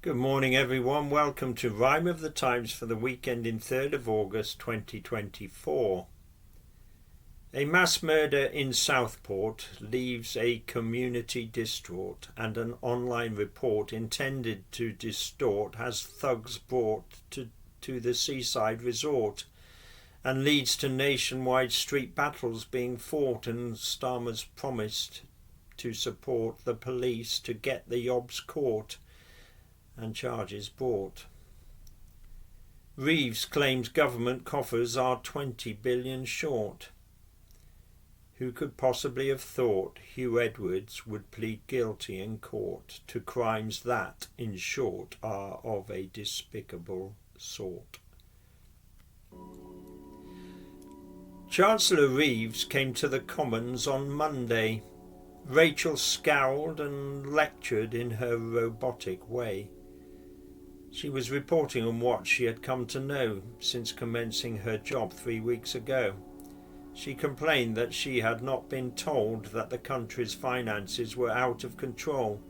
Good morning everyone, welcome to Rhyme of the Times for the weekend in 3rd of August 2024. A mass murder in Southport leaves a community distraught, and an online report intended to distort has thugs brought to the seaside resort and leads to nationwide street battles being fought, and Starmer's promised to support the police to get the yobs caught and charges brought. Reeves claims government coffers are 20 billion short. Who could possibly have thought Huw Edwards would plead guilty in court to crimes that, in short, are of a despicable sort? Chancellor Reeves came to the Commons on Monday. Rachel scowled and lectured in her robotic way. She was reporting on what she had come to know since commencing her job 3 weeks ago. She complained that she had not been told that the country's finances were out of control,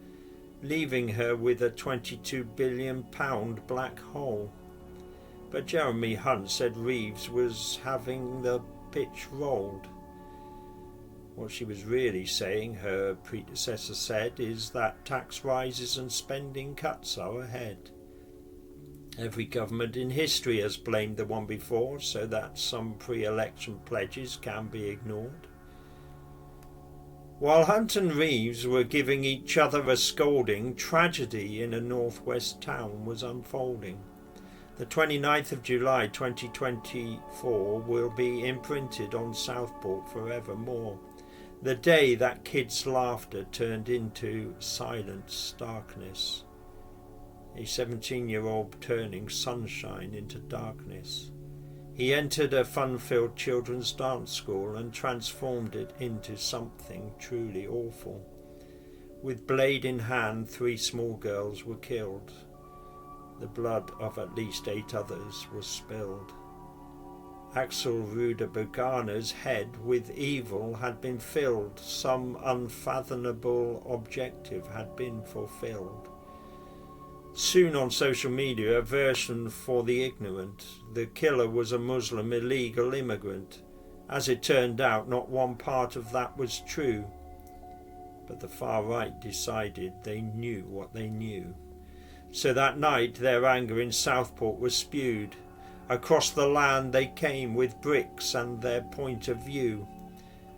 leaving her with a £22 billion black hole. But Jeremy Hunt said Reeves was having the pitch rolled. What she was really saying, her predecessor said, is that tax rises and spending cuts are ahead. Every government in history has blamed the one before, so that some pre-election pledges can be ignored. While Hunt and Reeves were giving each other a scolding, tragedy in a northwest town was unfolding. The 29th of July 2024 will be imprinted on Southport forevermore. The day that kids' laughter turned into silent starkness. A 17-year-old turning sunshine into darkness. He entered a fun-filled children's dance school and transformed it into something truly awful. With blade in hand, 3 small girls were killed. The blood of at least 8 others was spilled. Axel Rudabugana's head with evil had been filled. Some unfathomable objective had been fulfilled. Soon on social media, a version for the ignorant. The killer was a Muslim illegal immigrant. As it turned out, not one part of that was true. But the far right decided they knew what they knew. So that night their anger in Southport was spewed. Across the land they came with bricks and their point of view.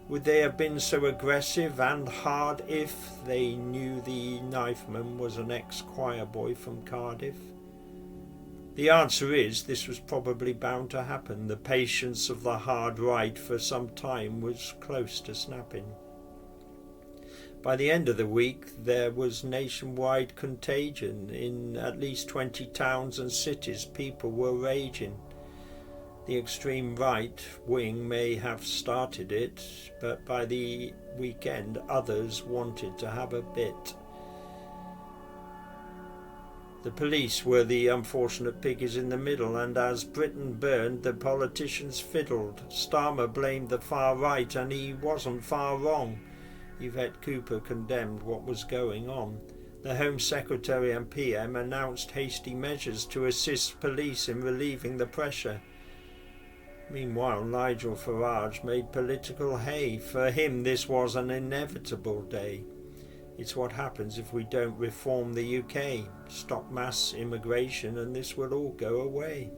Would they have been so aggressive and hard if they knew the knifeman was an ex-choir boy from Cardiff? The answer is this was probably bound to happen. The patience of the hard right for some time was close to snapping. By the end of the week there was nationwide contagion. In at least 20 towns and cities people were raging. The extreme right wing may have started it, but by the weekend others wanted to have a bit. The police were the unfortunate piggies in the middle, and as Britain burned, the politicians fiddled. Starmer blamed the far right, and he wasn't far wrong. Yvette Cooper condemned what was going on. The Home Secretary and PM announced hasty measures to assist police in relieving the pressure. Meanwhile, Nigel Farage made political hay. For him this was an inevitable day. It's what happens if we don't reform the UK, stop mass immigration, and this will all go away.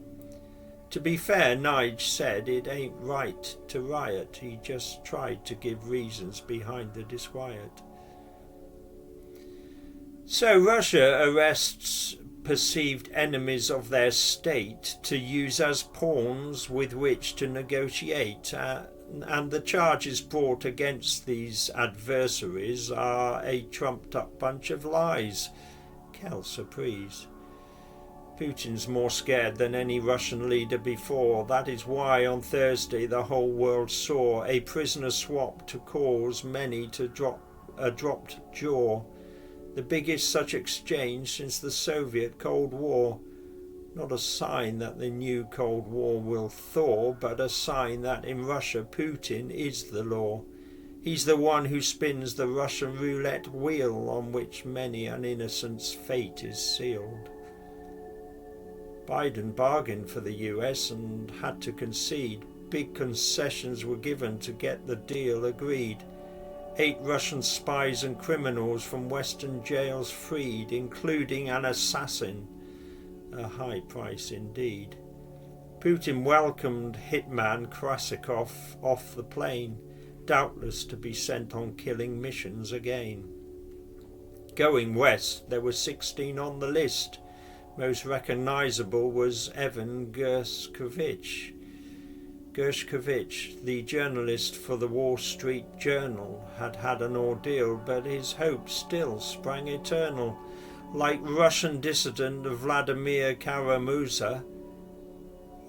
To be fair, Nige said it ain't right to riot. He just tried to give reasons behind the disquiet. So Russia arrests perceived enemies of their state to use as pawns with which to negotiate, and the charges brought against these adversaries are a trumped up bunch of lies. Quelle surprise. Putin's more scared than any Russian leader before. That is why on Thursday the whole world saw a prisoner swap to cause many to drop a dropped jaw. The biggest such exchange since the Soviet Cold War. Not a sign that the new Cold War will thaw, but a sign that in Russia Putin is the law. He's the one who spins the Russian roulette wheel on which many an innocent's fate is sealed. Biden bargained for the US and had to concede. Big concessions were given to get the deal agreed. 8 Russian spies and criminals from Western jails freed, including an assassin. A high price indeed. Putin welcomed hitman Krasikov off the plane, doubtless to be sent on killing missions again. Going west, there were 16 on the list. Most recognisable was Evan Gershkovich. Gershkovich, the journalist for the Wall Street Journal, had had an ordeal, but his hope still sprang eternal. Like Russian dissident Vladimir Kara-Murza,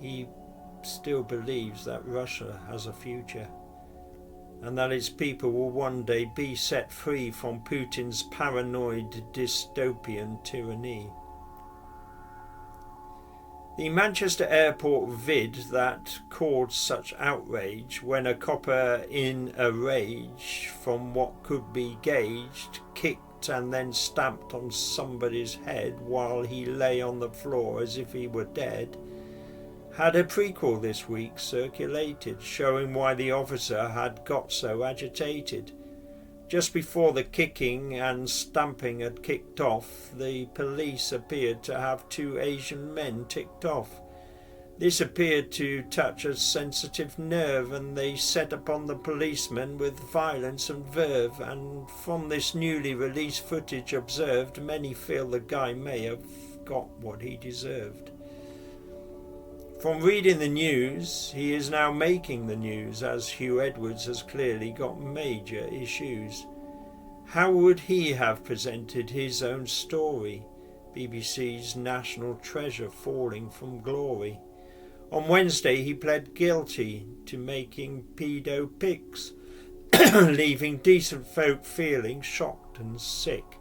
he still believes that Russia has a future, and that its people will one day be set free from Putin's paranoid dystopian tyranny. The Manchester airport vid that caused such outrage when a copper in a rage, from what could be gauged, kicked and then stamped on somebody's head while he lay on the floor as if he were dead, had a prequel this week circulated showing why the officer had got so agitated. Just before the kicking and stamping had kicked off, the police appeared to have 2 Asian men ticked off. This appeared to touch a sensitive nerve, and they set upon the policeman with violence and verve, and from this newly released footage observed, many feel the guy may have got what he deserved. From reading the news, he is now making the news, as Huw Edwards has clearly got major issues. How would he have presented his own story? BBC's national treasure falling from glory. On Wednesday he pled guilty to making pedo pics, leaving decent folk feeling shocked and sick.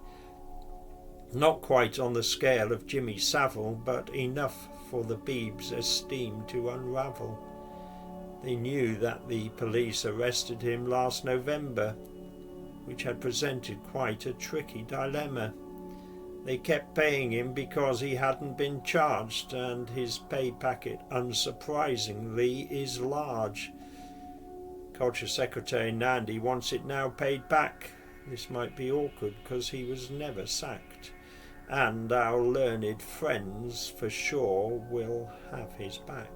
Not quite on the scale of Jimmy Savile, but enough for the Beebs' esteem to unravel. They knew that the police arrested him last November, which had presented quite a tricky dilemma. They kept paying him because he hadn't been charged, and his pay packet, unsurprisingly, is large. Culture Secretary Nandi wants it now paid back. This might be awkward because he was never sacked, and our learned friends for sure will have his back.